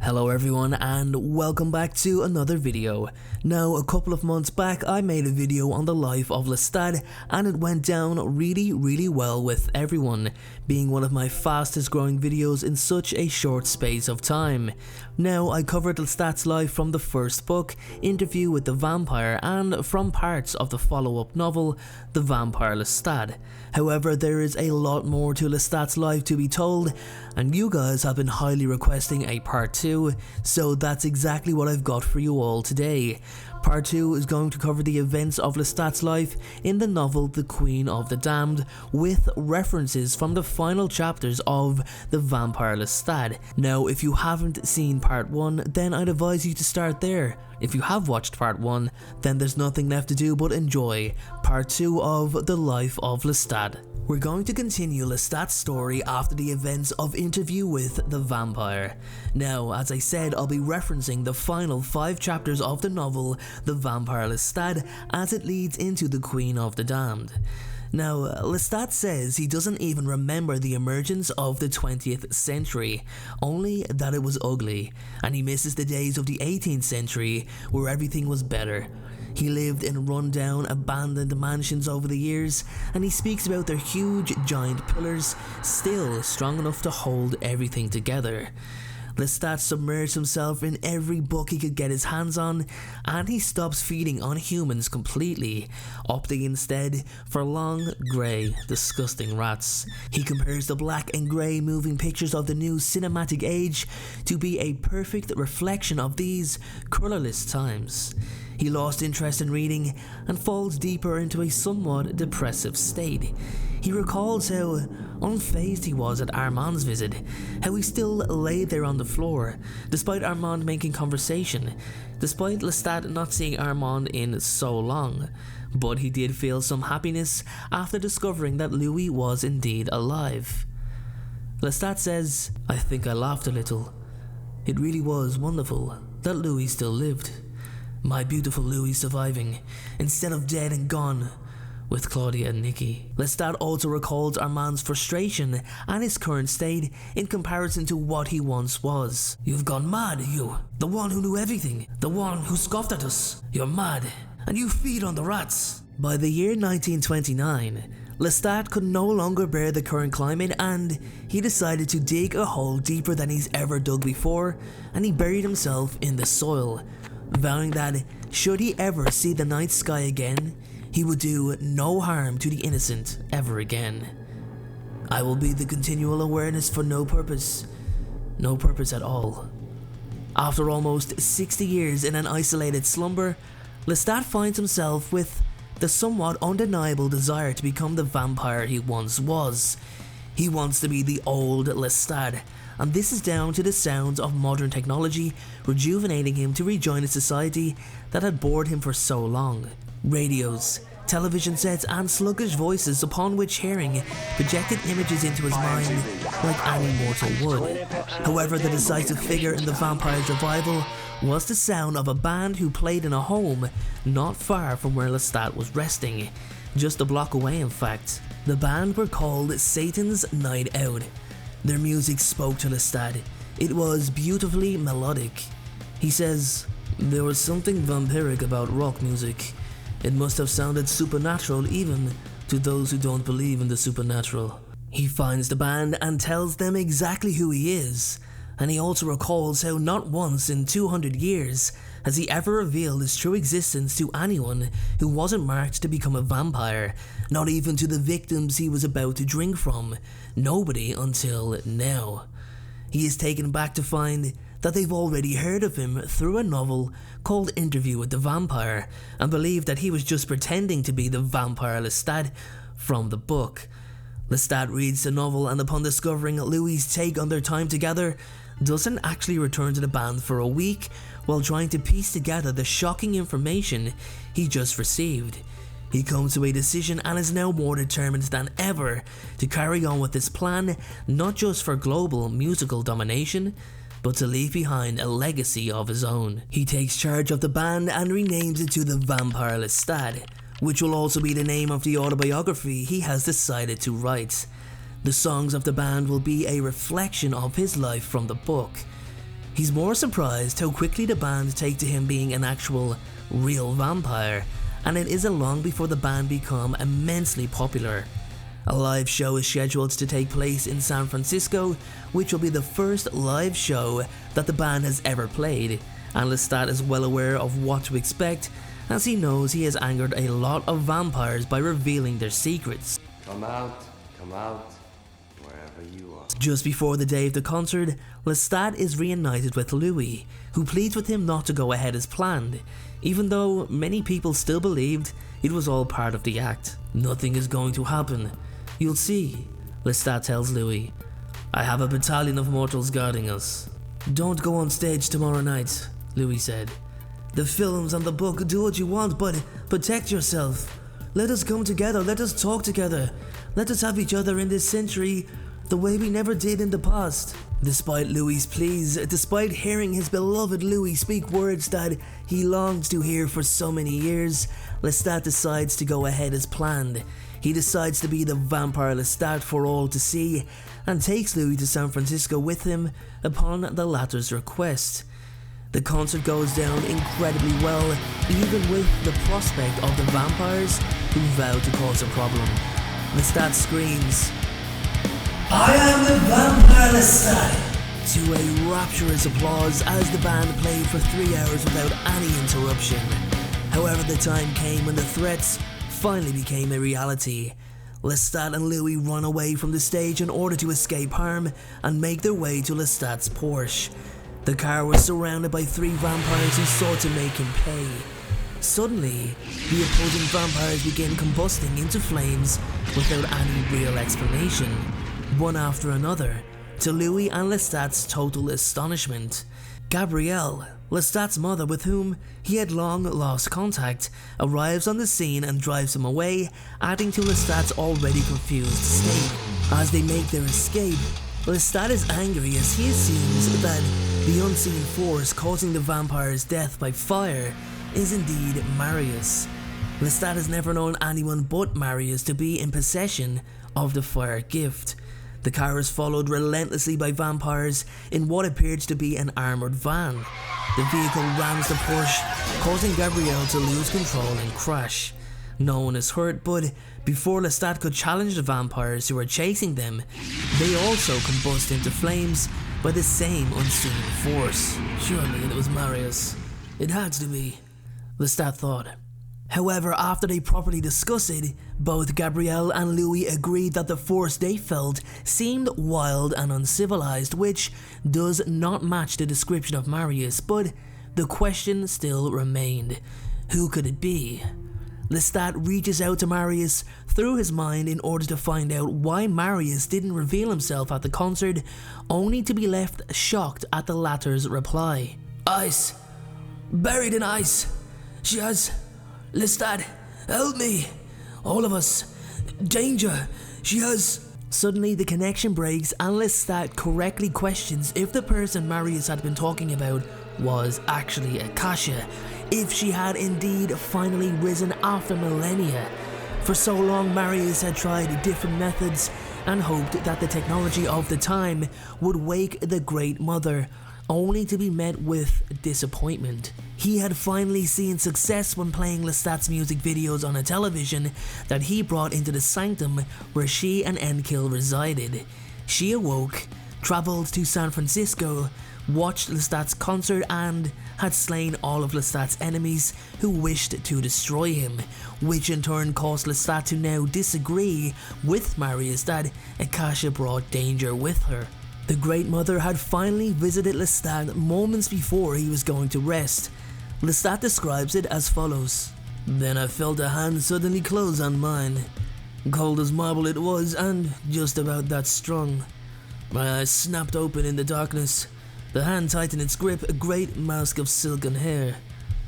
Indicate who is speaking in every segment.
Speaker 1: Hello everyone and welcome back to another video. Now, a couple of months back I made a video on the life of Lestat and it went down really well with everyone, being one of my fastest growing videos in such a short space of time. Now, I covered Lestat's life from the first book, Interview with the Vampire, and from parts of the follow-up novel, The Vampire Lestat. However, there is a lot more to Lestat's life to be told, and you guys have been highly requesting a part 2, so that's exactly what I've got for you all today. Part 2 is going to cover the events of Lestat's life in the novel The Queen of the Damned, with references from the final chapters of The Vampire Lestat. Now, if you haven't seen part 1, then I'd advise you to start there. If you have watched part 1, then there's nothing left to do but enjoy part 2 of The Life of Lestat. We're going to continue Lestat's story after the events of Interview with the Vampire. Now, as I said, I'll be referencing the final 5 chapters of the novel The Vampire Lestat as it leads into The Queen of the Damned. Now, Lestat says he doesn't even remember the emergence of the 20th century, only that it was ugly, and he misses the days of the 18th century where everything was better. He lived in run-down, abandoned mansions over the years, and he speaks about their huge, giant pillars still strong enough to hold everything together. Lestat submerged himself in every book he could get his hands on, and he stops feeding on humans completely, opting instead for long, grey, disgusting rats. He compares the black and grey moving pictures of the new cinematic age to be a perfect reflection of these colourless times. He lost interest in reading and falls deeper into a somewhat depressive state. He recalls how unfazed he was at Armand's visit, how he still lay there on the floor, despite Armand making conversation, despite Lestat not seeing Armand in so long. But he did feel some happiness after discovering that Louis was indeed alive. Lestat says, "I think I laughed a little. It really was wonderful that Louis still lived. My beautiful Louis surviving, instead of dead and gone, with Claudia and Nikki." Lestat also recalls Armand's frustration and his current state in comparison to what he once was. "You've gone mad, you. The one who knew everything. The one who scoffed at us. You're mad, and you feed on the rats." By the year 1929, Lestat could no longer bear the current climate, and he decided to dig a hole deeper than he's ever dug before, and he buried himself in the soil, vowing that should he ever see the night sky again, he would do no harm to the innocent ever again. "I will be the continual awareness for no purpose at all." After almost 60 years in an isolated slumber, Lestat finds himself with the somewhat undeniable desire to become the vampire he once was. He wants to be the old Lestat, and this is down to the sounds of modern technology rejuvenating him to rejoin a society that had bored him for so long. Radios, television sets, and sluggish voices upon which hearing projected images into his mind like any mortal would. However, the decisive figure in the vampire's revival was the sound of a band who played in a home not far from where Lestat was resting, just a block away in fact. The band were called Satan's Night Out. Their music spoke to Lestat. It was beautifully melodic. He says, "There was something vampiric about rock music. It must have sounded supernatural even to those who don't believe in the supernatural." He finds the band and tells them exactly who he is, and he also recalls how not once in 200 years has he ever revealed his true existence to anyone who wasn't marked to become a vampire, not even to the victims he was about to drink from. Nobody until now. He is taken back to find that they've already heard of him through a novel called Interview with the Vampire, and believed that he was just pretending to be the Vampire Lestat from the book. Lestat reads the novel, and upon discovering Louis' take on their time together, doesn't actually return to the band for a week while trying to piece together the shocking information he just received. He comes to a decision and is now more determined than ever to carry on with this plan, not just for global musical domination, but to leave behind a legacy of his own. He takes charge of the band and renames it to the Vampire Lestat, which will also be the name of the autobiography he has decided to write. The songs of the band will be a reflection of his life from the book. He's more surprised how quickly the band take to him being an actual, real vampire, and it isn't long before the band become immensely popular. A live show is scheduled to take place in San Francisco, which will be the first live show that the band has ever played, and Lestat is well aware of what to expect, as he knows he has angered a lot of vampires by revealing their secrets.
Speaker 2: Come out, wherever you are.
Speaker 1: Just before the day of the concert, Lestat is reunited with Louis, who pleads with him not to go ahead as planned, even though many people still believed it was all part of the act. Nothing is going to happen. You'll see, Lestat tells Louis. I have a battalion of mortals guarding us. Don't go on stage tomorrow night, Louis said. The films and the book, do what you want, but protect yourself. Let us come together, let us talk together. Let us have each other in this century the way we never did in the past. Despite Louis' pleas, despite hearing his beloved Louis speak words that he longed to hear for so many years, Lestat decides to go ahead as planned. He decides to be the Vampire Lestat for all to see, and takes Louis to San Francisco with him upon the latter's request. The concert goes down incredibly well, even with the prospect of the vampires who vow to cause a problem. Lestat screams, I am the Vampire Lestat! To a rapturous applause as the band played for 3 hours without any interruption. However, the time came when the threats finally became a reality. Lestat and Louis run away from the stage in order to escape harm and make their way to Lestat's Porsche. The car was surrounded by 3 vampires who sought to make him pay. Suddenly, the opposing vampires begin combusting into flames without any real explanation, one after another, to Louis and Lestat's total astonishment. Gabrielle, Lestat's mother with whom he had long lost contact, arrives on the scene and drives him away, adding to Lestat's already confused state. As they make their escape, Lestat is angry as he assumes that the unseen force causing the vampire's death by fire is indeed Marius. Lestat has never known anyone but Marius to be in possession of the fire gift. The car is followed relentlessly by vampires in what appeared to be an armoured van. The vehicle rams the Porsche, causing Gabrielle to lose control and crash. No one is hurt, but before Lestat could challenge the vampires who are chasing them, they also combust into flames by the same unseen force. Surely it was Marius. It had to be, Lestat thought. However, after they properly discussed it, both Gabrielle and Louis agreed that the force they felt seemed wild and uncivilized, which does not match the description of Marius, but the question still remained. Who could it be? Lestat reaches out to Marius through his mind in order to find out why Marius didn't reveal himself at the concert, only to be left shocked at the latter's reply. Ice. Buried in ice. She has... Lestat, help me. All of us. Danger. She has... Suddenly the connection breaks and Lestat correctly questions if the person Marius had been talking about was actually Akasha, if she had indeed finally risen after millennia. For so long Marius had tried different methods and hoped that the technology of the time would wake the Great Mother, only to be met with disappointment. He had finally seen success when playing Lestat's music videos on a television that he brought into the sanctum where she and Enkil resided. She awoke, travelled to San Francisco, watched Lestat's concert and had slain all of Lestat's enemies who wished to destroy him, which in turn caused Lestat to now disagree with Marius that Akasha brought danger with her. The Great Mother had finally visited Lestat moments before he was going to rest. Lestat describes it as follows. Then I felt a hand suddenly close on mine. Cold as marble it was and just about that strong. My eyes snapped open in the darkness. The hand tightened its grip, a great mask of silken hair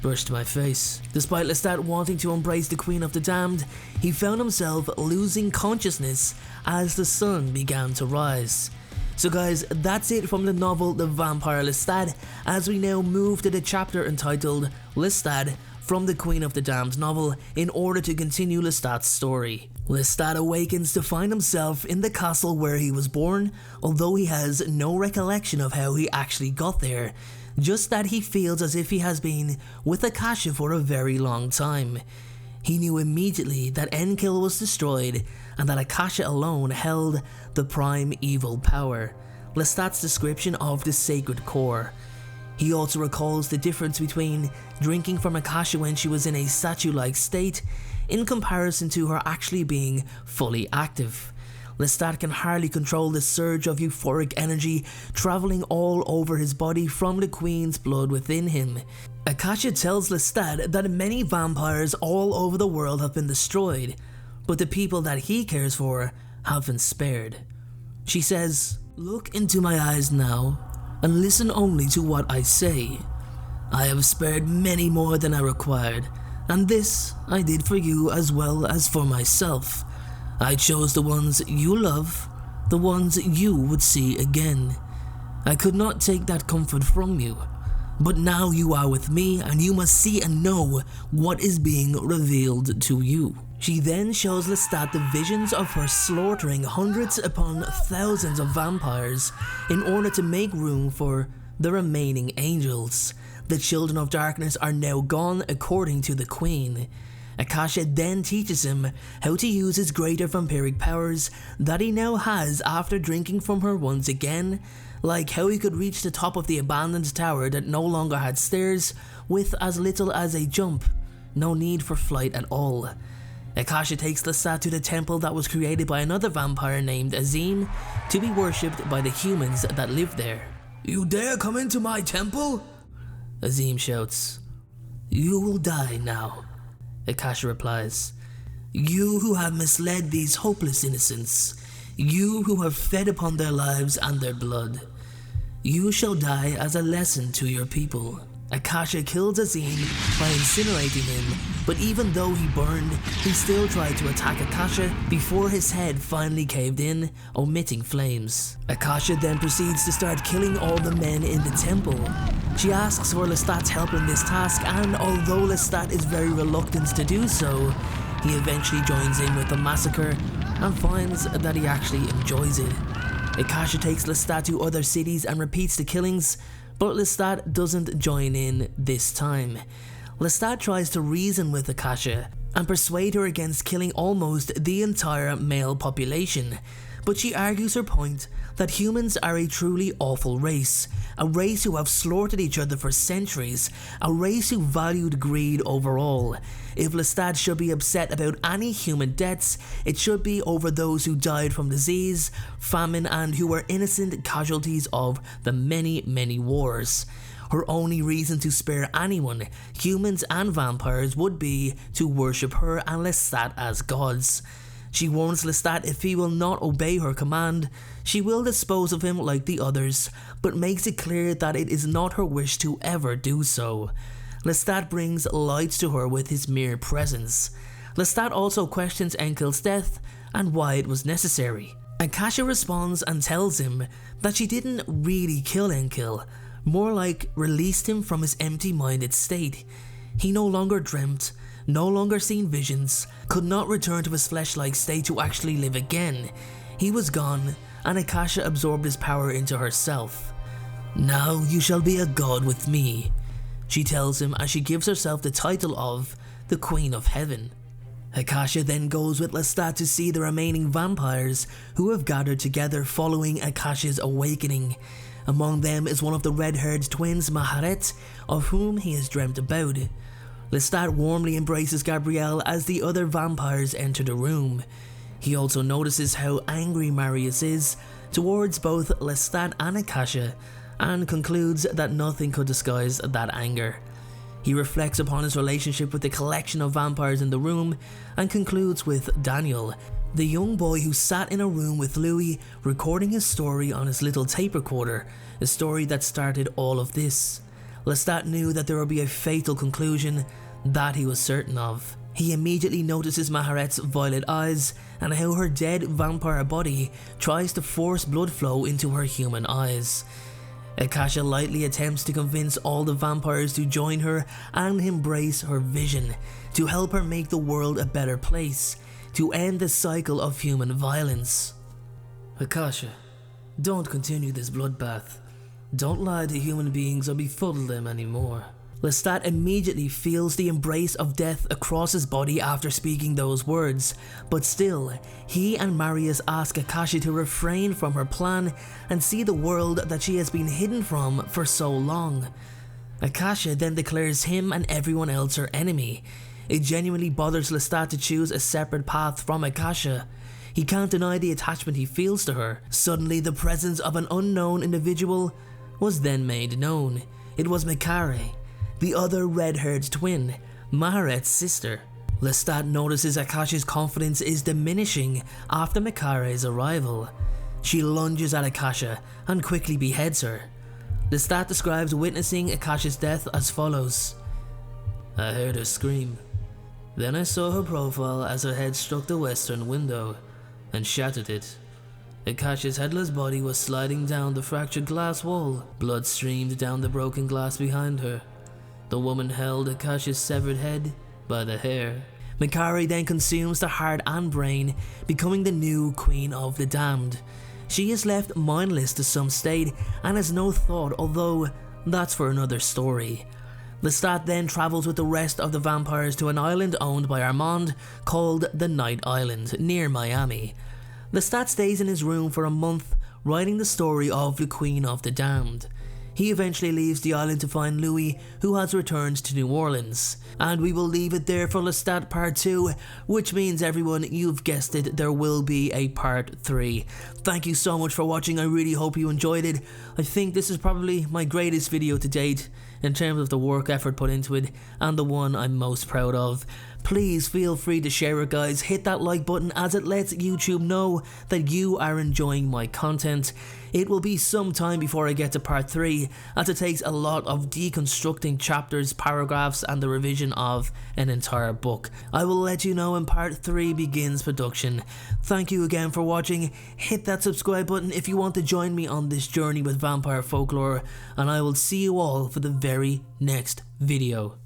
Speaker 1: brushed my face. Despite Lestat wanting to embrace the Queen of the Damned, he found himself losing consciousness as the sun began to rise. So guys, that's it from the novel The Vampire Lestat, as we now move to the chapter entitled Lestat from the Queen of the Damned novel in order to continue Lestat's story. Lestat awakens to find himself in the castle where he was born, although he has no recollection of how he actually got there, just that he feels as if he has been with Akasha for a very long time. He knew immediately that Enkil was destroyed and that Akasha alone held the prime evil power, Lestat's description of the sacred core. He also recalls the difference between drinking from Akasha when she was in a statue-like state in comparison to her actually being fully active. Lestat can hardly control the surge of euphoric energy travelling all over his body from the Queen's blood within him. Akasha tells Lestat that many vampires all over the world have been destroyed, but the people that he cares for have been spared. She says, "Look into my eyes now, and listen only to what I say. I have spared many more than I required, and this I did for you as well as for myself. I chose the ones you love, the ones you would see again. I could not take that comfort from you, but now you are with me and you must see and know what is being revealed to you." She then shows Lestat the visions of her slaughtering hundreds upon thousands of vampires in order to make room for the remaining angels. The children of darkness are now gone according to the Queen. Akasha then teaches him how to use his greater vampiric powers that he now has after drinking from her once again, like how he could reach the top of the abandoned tower that no longer had stairs with as little as a jump, no need for flight at all. Akasha takes Lestat to the temple that was created by another vampire named Azim to be worshipped by the humans that live there. "You dare come into my temple?" Azim shouts. "You will die now," Akasha replies. "You who have misled these hopeless innocents, you who have fed upon their lives and their blood, you shall die as a lesson to your people." Akasha kills Azim by incinerating him, but even though he burned, he still tried to attack Akasha before his head finally caved in, emitting flames. Akasha then proceeds to start killing all the men in the temple. She asks for Lestat's help in this task, and although Lestat is very reluctant to do so, he eventually joins in with the massacre and finds that he actually enjoys it. Akasha takes Lestat to other cities and repeats the killings, but Lestat doesn't join in this time. Lestat tries to reason with Akasha and persuade her against killing almost the entire male population, but she argues her point that humans are a truly awful race, a race who have slaughtered each other for centuries, a race who valued greed over all. If Lestat should be upset about any human deaths, it should be over those who died from disease, famine, and who were innocent casualties of the many wars. Her only reason to spare anyone, humans and vampires, would be to worship her and Lestat as gods. She warns Lestat if he will not obey her command, she will dispose of him like the others, but makes it clear that it is not her wish to ever do so. Lestat brings light to her with his mere presence. Lestat also questions Enkil's death and why it was necessary. Akasha responds and tells him that she didn't really kill Enkil, more like released him from his empty-minded state. He no longer dreamt, no longer seen visions, could not return to his flesh-like state to actually live again. He was gone, and Akasha absorbed his power into herself. "Now you shall be a god with me," she tells him as she gives herself the title of the Queen of Heaven. Akasha then goes with Lestat to see the remaining vampires who have gathered together following Akasha's awakening. Among them is one of the red-haired twins, Maharet, of whom he has dreamt about. Lestat warmly embraces Gabrielle as the other vampires enter the room. He also notices how angry Marius is towards both Lestat and Akasha, and concludes that nothing could disguise that anger. He reflects upon his relationship with the collection of vampires in the room, and concludes with Daniel, the young boy who sat in a room with Louis recording his story on his little tape recorder, a story that started all of this. Lestat knew that there would be a fatal conclusion, that he was certain of. He immediately notices Maharet's violet eyes and how her dead vampire body tries to force blood flow into her human eyes. Akasha lightly attempts to convince all the vampires to join her and embrace her vision, to help her make the world a better place, to end the cycle of human violence. Akasha, don't continue this bloodbath. Don't lie to human beings or befuddle them anymore. Lestat immediately feels the embrace of death across his body after speaking those words, but still, he and Marius ask Akasha to refrain from her plan and see the world that she has been hidden from for so long. Akasha then declares him and everyone else her enemy. It genuinely bothers Lestat to choose a separate path from Akasha. He can't deny the attachment he feels to her. Suddenly, the presence of an unknown individual was then made known. It was Mikare, the other red-haired twin, Maharet's sister. Lestat notices Akasha's confidence is diminishing after Mikare's arrival. She lunges at Akasha and quickly beheads her. Lestat describes witnessing Akasha's death as follows. I heard her scream. Then I saw her profile as her head struck the western window and shattered it. Akasha's headless body was sliding down the fractured glass wall. Blood streamed down the broken glass behind her. The woman held Akasha's severed head by the hair. Mikare then consumes the heart and brain, becoming the new Queen of the Damned. She is left mindless to some state and has no thought, although that's for another story. Lestat then travels with the rest of the vampires to an island owned by Armand called the Night Island, near Miami. Lestat stays in his room for a month, writing the story of the Queen of the Damned. He eventually leaves the island to find Louis, who has returned to New Orleans. And we will leave it there for Lestat Part 2, which means, everyone, you've guessed it, there will be a Part 3. Thank you so much for watching. I really hope you enjoyed it. I think this is probably my greatest video to date in terms of the work effort put into it, and the one I'm most proud of. Please feel free to share it, guys. Hit that like button as it lets YouTube know that you are enjoying my content. It will be some time before I get to Part 3, as it takes a lot of deconstructing chapters, paragraphs, and the revision of an entire book. I will let you know when Part 3 begins production. Thank you again for watching. Hit that subscribe button if you want to join me on this journey with vampire folklore, and I will see you all for the very next video.